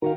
Yeah,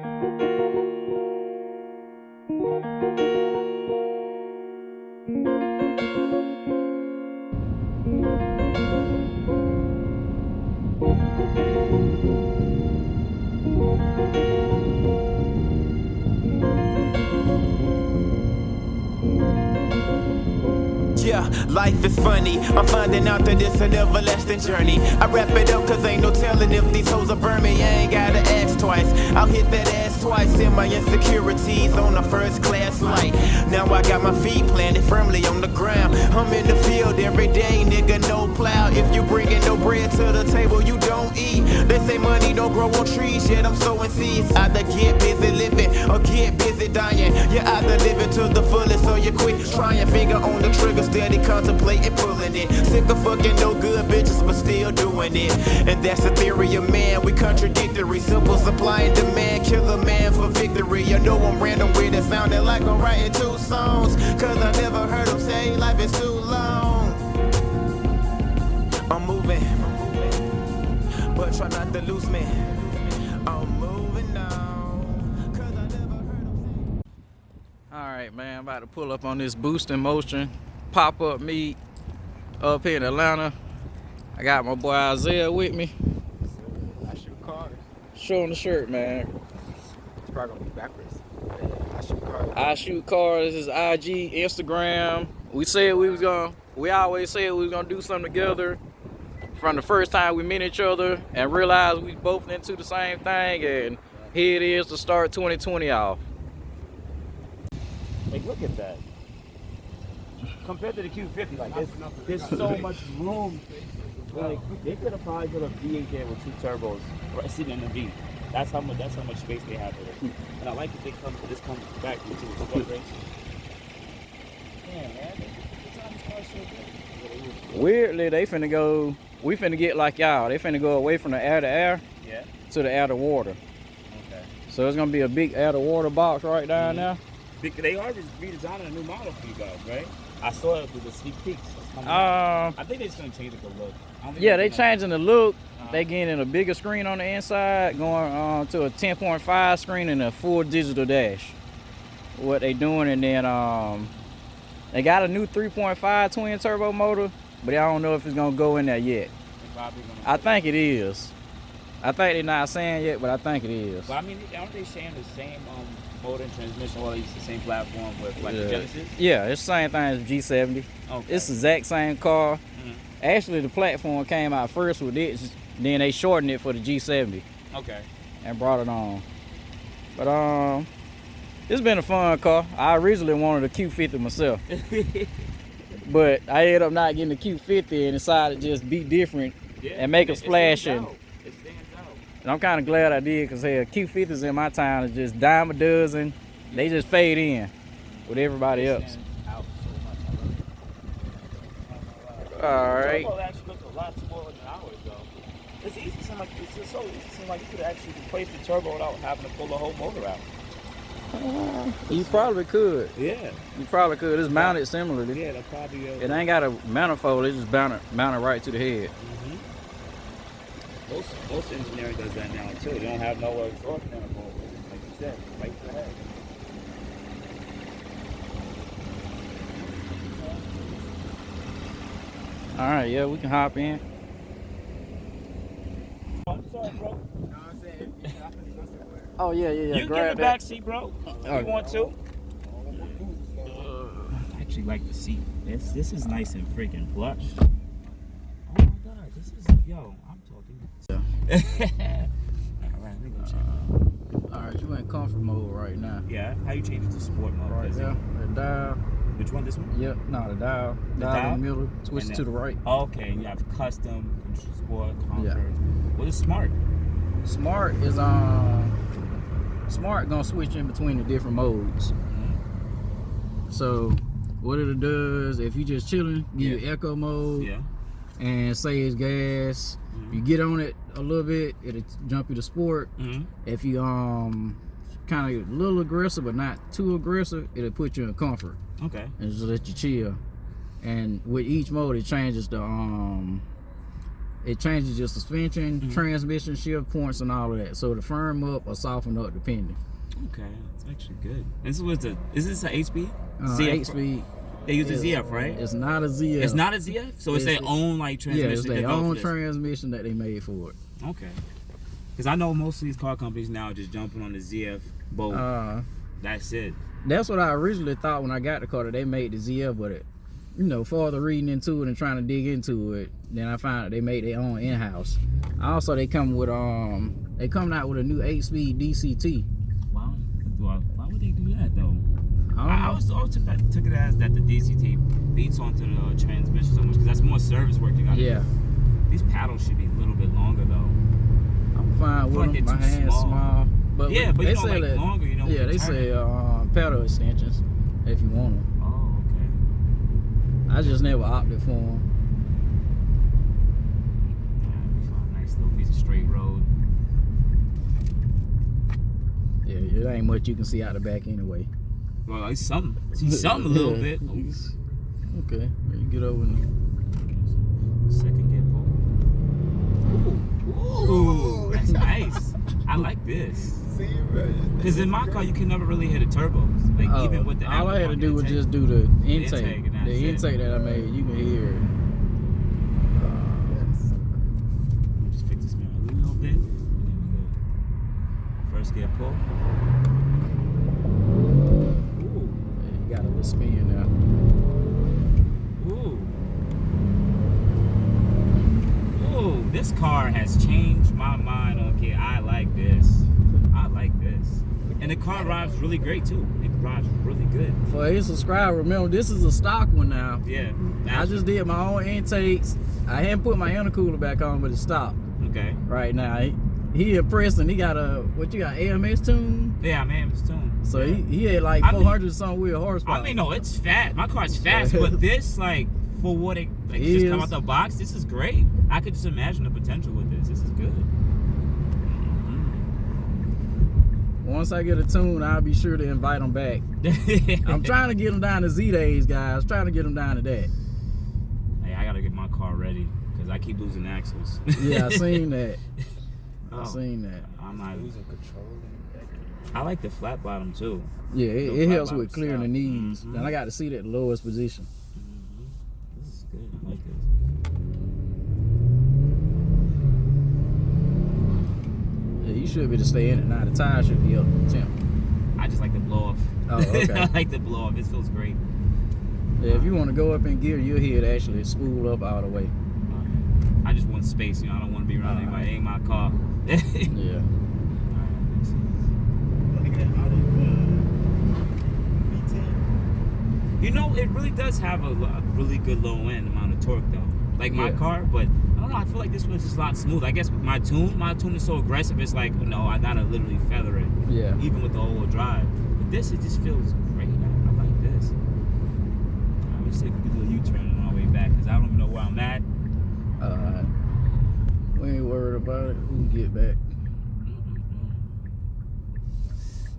life is funny. I'm finding out that it's an everlasting journey. I wrap it up cause ain't no telling if these hoes will burn me. I ain't gotta ask twice. I'll hit that ass twice in my insecurities on a first class flight. Now I got my feet planted firmly on the ground. I'm in the field every day, nigga, no plow. If you bringing no bread to the table, you don't eat. They say money don't grow on trees, yet I'm sowing seeds. Either get busy living or get busy dying. You either live it to the fullest or you quit trying. Finger on the trigger, steady contemplating pulling it. Sick of fucking no good bitches, but still doing it. And that's the theory of man, we contradictory. Simple supply and demand, kill a man for victory. You know I'm random with it, sounding like I'm writing 2 songs. Cause I never heard them say life is too long. I'm moving, but try not to lose me. I'm moving on, cause I never heard them say. Alright, man, I'm about to pull up on this Boost in Motion pop-up meet up here in Atlanta. I got my boy Isaiah with me. I shoot cars. Show him the shirt, man. It's probably gonna be backwards. I shoot cars. I Shoot Cars is IG, Instagram. We always said we was gonna do something together from the first time we met each other and realized we both into the same thing, and here it is to start 2020 off. Like, look at that. Compared to the Q50, like there's so much room. Like they could have probably put a V8 there with 2 turbos right sitting in the V. That's how much space they have there. And I like that this comes back into the sport race. Yeah, man. Weirdly, we finna get like y'all. They finna go away from the air to air to the air to water. Okay. So it's gonna be a big air to water box right down there. They are just redesigning a new model for you guys, right? I saw it with the sneak peeks. I think they're just gonna change the look. Yeah, they changing the look. They getting a bigger screen on the inside, going to a 10.5 screen and a full digital dash. What they doing, and then they got a new 3.5 twin turbo motor, but I don't know if it's gonna go in there yet. I think it is. I think they're not saying yet, but I think it is. But I mean, aren't they sharing the same motor and transmission, or at least the same platform with like the Genesis? Yeah, it's the same thing as G70. Okay. It's the exact same car. Actually, the platform came out first with it, then they shortened it for the G70. Okay. And brought it on. But it's been a fun car. I originally wanted a Q50 myself. But I ended up not getting the Q50 and decided to just be different and make a splash. And I'm kind of glad I did, because Q50s in my town is just dime a dozen. They just fade in with everybody else. All right. Turbo actually looks a lot smaller than ours, though. It's easy. It's just so easy. It seems like you could actually replace the turbo without having to pull the whole motor out. You probably could. Yeah. You probably could. It's mounted similarly. Yeah, that's probably. It ain't got a manifold. It's just mounted right to the head. Most engineering does that now too. They don't have no exhaust manifold, like you said, right to the head. All right, yeah, we can hop in. I'm sorry, bro. No, I'm saying, Oh yeah. You get in the back seat, bro. You want to? I actually like the seat. This is nice and freaking plush. Oh my god, this is I'm talking. Alright, let me go check. Alright, you in comfort mode right now. Yeah, how you change it to sport mode? Right there, the dial. Which one, this one? Yep, no, the dial. Dial in the middle, twist it to the right. Okay, you have custom, sport, comfort. What is smart? Smart is Smart gonna switch in between the different modes. So what it does, if you just chilling, give you echo mode and say it's gas. You get on it a little bit, it'll jump you to sport. If you kind of a little aggressive but not too aggressive, it'll put you in comfort. Okay. And just let you chill. And with each mode, it changes the It changes your suspension, Mm-hmm. transmission, shift points, and all of that. So to firm up or soften up, depending. Okay, that's actually good. This was is this an 8-speed? 8-speed. They use a ZF, right? It's not a ZF. It's not a ZF, so it's their own like transmission. Yeah, it's their developed own for this. transmission that they made for it. Okay. Because I know most of these car companies now are just jumping on the ZF boat. That's it. That's what I originally thought when I got the car, that they made the ZF, but it, you know, further reading into it and trying to dig into it, then I found out they made their own in-house. Also, they come with they coming out with a new 8-speed DCT. Why would they do that though? I I always took it as that the DCT beats onto the transmission so much because that's more service work you got to yeah, do. These paddles should be a little bit longer though. I'm fine with like them. they're My too hand's small. But Yeah, but they you don't say like that, longer, you don't yeah, they turn say it. pedal extensions if you want them. Oh, okay. I just never opted for them. Yeah, we found a nice little piece of straight road. Yeah, it ain't much you can see out the back anyway. Well, it's something. See something a little Yeah. bit. Okay, you get over and Second gear pull. Ooh, that's nice. I like this. See, bro. Because in my car, you can never really hear the turbos. Like, even with the all I had to aftermarket do was intake. just do the intake, intake. and that's The it. intake that I made, you can hear it. Just fix the steering wheel a little bit. And then we go. First gear pull. Ooh. You got a little spin now. Ooh. Ooh, this car has changed my mind on kid. I like this. I like this. And the car drives really great too. It drives really good. For a subscriber, remember this is a stock one now. Yeah. I just did my own intakes. I hadn't put my intercooler back on, but it's stopped Okay. right now. He impressed, and he got what you got, AMS tune? Yeah, man, it's tuned. So yeah. he had like I mean- 400 some wheel horsepower. I mean, no, it's fast. My car's fast, but this, like, for what it like, just come out the box, this is great. I could just imagine the potential with this. This is good. Once I get a tune, I'll be sure to invite him back. I'm trying to get him down to Z days, guys. Trying to get him down to that. Hey, I gotta get my car ready because I keep losing axles. Yeah, I seen that. I Oh, seen that. I'm not Losing control. I like the flat bottom too. Yeah, No it flat helps bottom with clearing the style. knees. Mhm. And I got to see that at the lowest position. This is good. I like this. Yeah, you should be to stay in it now. The tire should be up temp. I just like the blow off. Oh, okay. I like the blow off. It feels great. Yeah, if you want to go up in gear, you'll hear it actually spool up all the way. I just want space. You know, I don't want to be around anybody. It ain't my car. Yeah. You know, it really does have a really good low end amount of torque though. Like my Yeah. car, but I don't know. I feel like this one's just a lot smooth. I guess with my tune is so aggressive. It's like no, I gotta literally feather it. Yeah. Even with the all-wheel drive. But this, it just feels great. I like this. Let me see if we can do a U-turn on our way back because I don't even know where I'm at. We ain't worried about it. We can get back.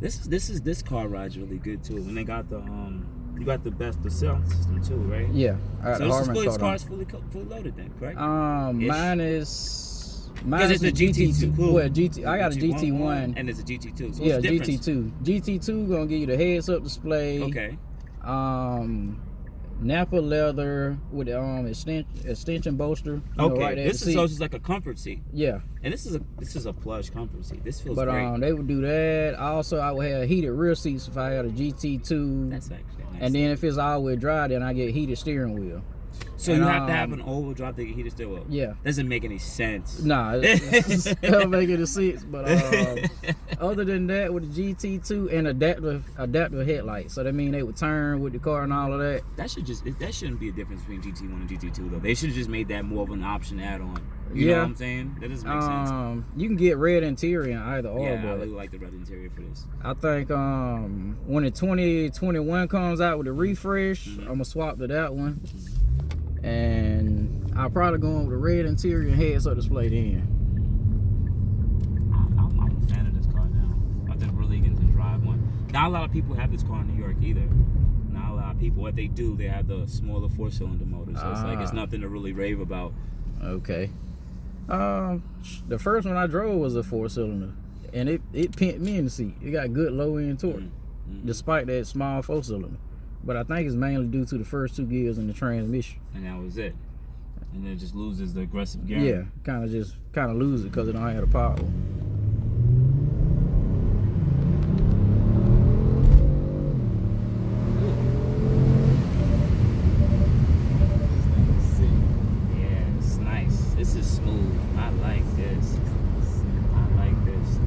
This car ride's really good too. And they got the you got the sound system too, right? Yeah. I got So the this Harman car's card fully loaded then, correct? on. Ish. Mine is Because it's a GT2. Cool. Well, I got a GT1. and it's a GT2. So Yeah, what's the difference? GT2. GT2 gonna give you the heads-up display. Okay. Napa leather with extension bolster. Okay. Right there This to is seat. just like a comfort seat, Yeah, and this is a plush comfort seat. This feels but great. they would do that. Also, I would have heated rear seats if I had a GT2. That's actually nice. And then if it's all-wheel drive, then I get heated steering wheel. so and, you have to have an all-wheel drive to get heated steering wheel. Yeah. Doesn't make any sense. Nah, it don't make any sense. But other than that, with the GT2 and adaptive headlights, so that mean they would turn with the car and all of that. That shouldn't be a difference between GT1 and GT2 though. They should have just made that more of an option add-on. You know what I'm saying? That doesn't make sense. You can get red interior in either or, Yeah, I but really like the red interior for this. I think when the 2021 comes out with the refresh, I'm gonna swap to that one, and I'll probably go with the red interior and heads-up display then. I'm a fan of this car now. I've been really getting to drive one. Not a lot of people have this car in New York either. Not a lot of people. What they do, they have the smaller 4-cylinder motor. So it's like it's nothing to really rave about. Okay. The first one I drove was a 4-cylinder, and it pinned me in the seat. It got good low end torque, despite that small 4-cylinder. But I think it's mainly due to the first 2 gears in the transmission. And that was it. And then it just loses the aggressive gear. Yeah, kind of lose it because it don't have the power. Yeah, it's nice. This is smooth. I like this.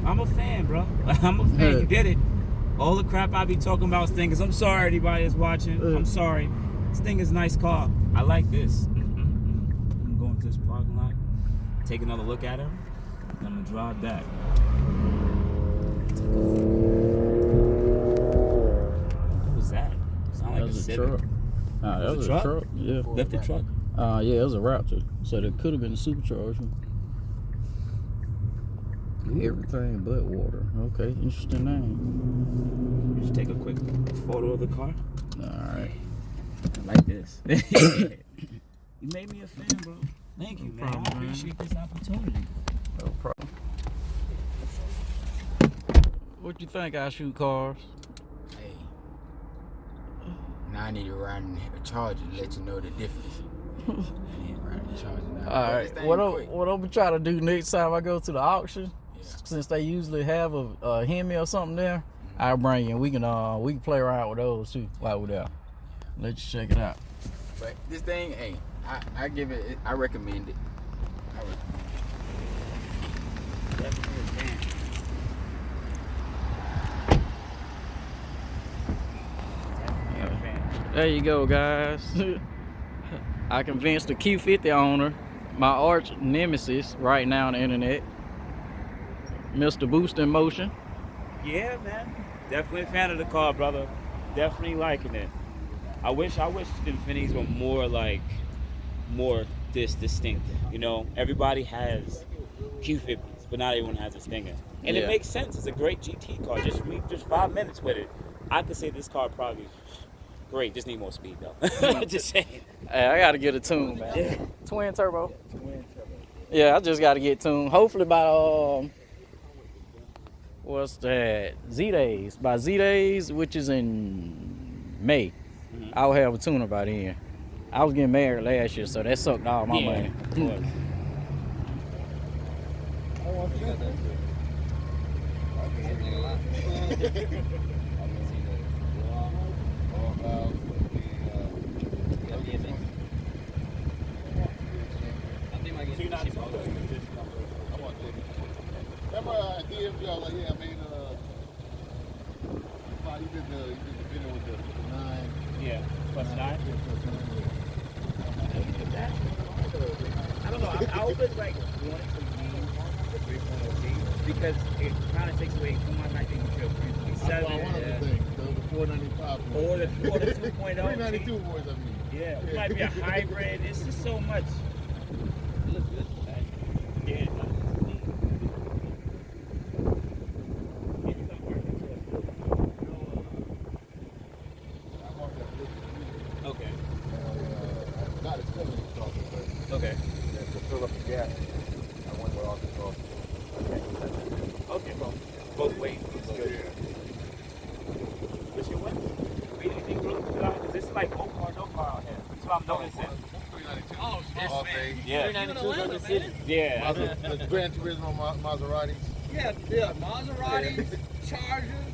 I'm a fan, bro. I'm a fan. You did it. All the crap I be talking about Stingers. I'm sorry, anybody that's watching. I'm sorry. Stinger's a nice car. I like this. I'm going to this parking lot, take another look at her, and I'm gonna drive back. What was that? Sound like That was a a Civic. truck. Nah, that was a truck. Yeah. Lifted truck. Yeah, it was a Raptor. So it could have been a supercharged one. Everything but water. Okay, interesting name. Just take a quick photo of the car. Alright. I like this. You made me a fan, bro. Thank you, man. I problem, appreciate this opportunity. No problem. What you think I shoot cars? Hey. Now I need to ride in a Charger to let you know the difference. I need to ride in a Charger now. Alright, what I'm gonna try to do next time I go to the auction, since they usually have a Hemi or something there, I'll bring you and we can play around with those too while we're there. Let you check it out. But this thing, hey, I give it, I recommend it. Definitely a fan. Definitely a fan. There you go, guys. I convinced the Q50 owner, my arch nemesis right now on the internet, Mr. Boost in Motion. Yeah, man. Definitely a fan of the car, brother. Definitely liking it. I wish the Infinitis were more distinct. You know, everybody has Q50s, but not everyone has a Stinger. And Yeah. it makes sense. It's a great GT car. Just 5 minutes with it. I could say this car probably great. Just need more speed though. Just saying. Hey, I gotta get a tune, man. Twin turbo. Yeah, I just gotta get tuned. Hopefully by what's that? Z-Days. By Z-Days, which is in May, I'll have a tuner by then. I was getting married last year, so that sucked all my money. Of course. Remember DMV, like, yeah, I mean, you did the video with the 9. Yeah. Plus 9. I don't know. I always like wanted to be the 3.0 because it kind of takes away from my 1907. That's one of the things, the 495. Or the 2.0. 392 boys, I mean. Yeah, it might be a hybrid. It's just so much. It looks good. Yeah. Okay. Not as still in the talking, but Okay. to fill up the gas, I went with Arkansas. Okay. Both ways. It's good. What's your what? Wait, anything really good out? Because it's like no car out here. That's what I'm noticing. 392. Oh, All day. Yeah. 392 in the city. Yeah. The Gran Turismo Maseratis. Yeah, Maseratis, Chargers,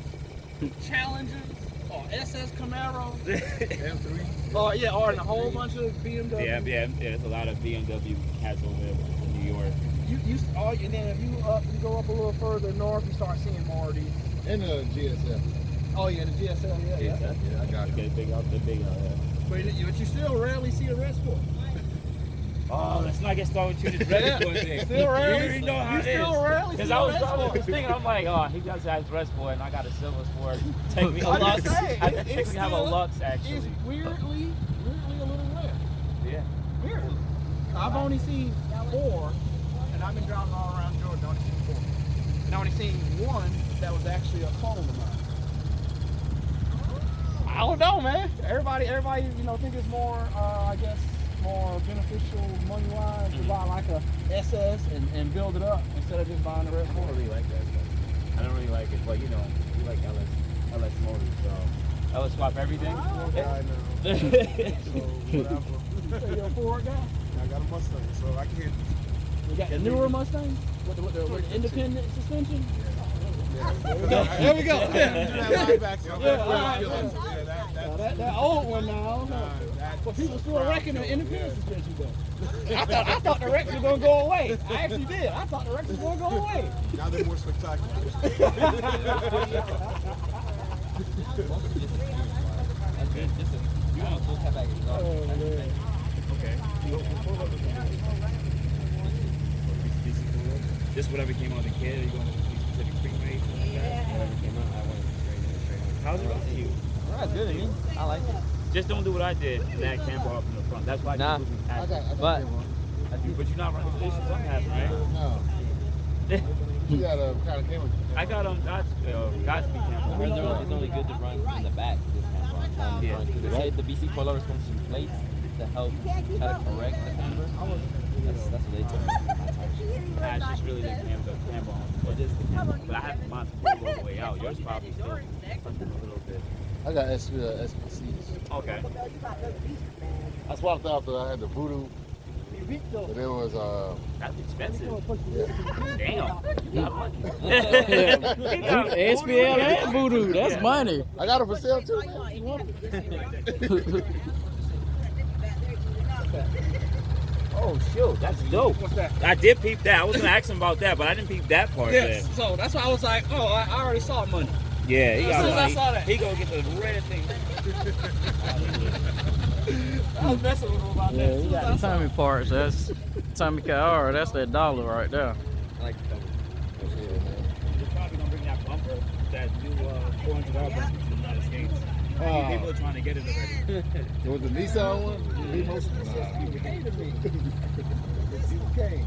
Challengers, or SS Camaros. M3. Or a whole bunch of BMW. Yeah. There's a lot of BMW cats over there in New York. And then if you go up a little further north, you start seeing more of these. And the GSF. Oh yeah, the GSL, yeah. Yeah, I got it. The big out there. But you still rarely see a red sport. Oh, let's not get started with you this red sport thing. Still rarely. You already know how You it still is. rarely see Because a I was red driving sport. this thing and I'm like, oh, he just has red sport and I got a silver sport. Take me a I'm Lux. just saying, I it's technically have a still- Lux actually. It's weirdly a little red. Yeah. Weirdly. I've only seen 4, and I've been driving all around Georgia. I've only seen 4. And I've only seen 1 that was actually a clone of mine. I don't know, man. Everybody, think it's more, I guess, more beneficial money-wise to buy like a SS and build it up instead of just buying the Red I Bull. don't really like that stuff. I don't really like it, but you know, we like LS motors, so LS swap everything. Ford guy now. So whatever. You say you're a Ford guy? I got a Mustang, so I can hit. You got the newer Mustang with the independent suspension? There we go. That old one now. But people still reckon the independent suspension though. I thought the Rex was gonna go away. I actually did. I thought the Rex was gonna go away. Now they're more spectacular. You want a full cutback exhaust? Oh man. Okay. This whatever came out of the kid, you going to be specific pre-made? Whatever came out, I went straight on. How's it run to you? That's good to me. I like it. Just don't do what I did and add camber up in the front. That's why Nah. people do But but you're not running stations on that, right? No. You got a kind of camera. I got Godspeed camber. it's only good to run in the back this camber on front. Yeah. Because they say the BC coilovers comes in place to help try to correct the camber. That's what they told me. Nah, it's just really the camber on. But just the camber. But I have to monitor it all the way out. Yours probably still something a little bit. I got SPCs. Okay. I swapped out I had the Voodoo, but it was That's expensive. Damn. You got money. SPL and Voodoo, that's money. I got it for sale too. Oh, shoot. That's dope. What's that? I did peep that. I was going to ask him about that, but I didn't peep that part Yes. there. So that's why I was like, oh, I already saw money. Yeah, he As got soon as I money. saw that. He gonna get the red thing. I was messing with him about Yeah, that. you got the Tommy parts. That's Tommy car. That's that dollar right there. I like the You're probably gonna bring that bumper, that new $400 bumper to the United States. People are trying to get it already. It was the Nissan one. You hated me. Okay.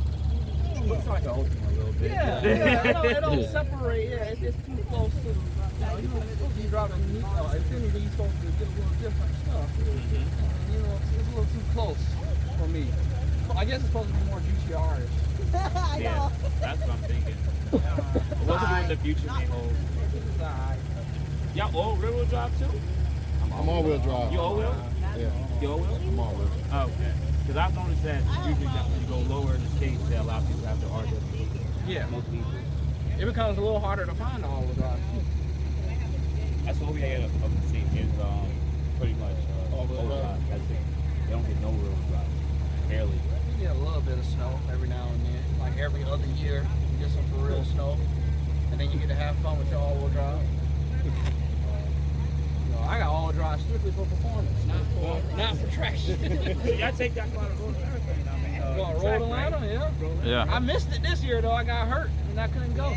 Looks like an Ultima a little bit. Yeah, it don't separate. Yeah, it's just too close to. You know, supposed to be driving Infinity. You're supposed to get a little different stuff. You know, it's a little too close for me. I guess it's supposed to be more GTRish. Yeah, that's what I'm thinking. What's in the future may hold? It's alright. Y'all all rear-wheel drive too? I'm all-wheel drive. You all-wheel? Yeah, You all-wheel? I'm all-wheel. Oh, okay. Because I've noticed that usually when you go lower in the states, they allow people to have the RW. Yeah, Most people. it becomes a little harder to find all-wheel drive. That's what we had up in the scene is pretty much All-wheel drive. That's it. They don't get no real drive. Barely. You get a little bit of snow every now and then, like every other year. You get some for real snow, and then you get to have fun with your all-wheel drive. You know, I got all-wheel drive strictly for performance, not for traction. Y'all take that car to road and everything. I mean, Well, track, Road Atlanta, right? yeah. Yeah. I missed it this year though. I got hurt and I couldn't go.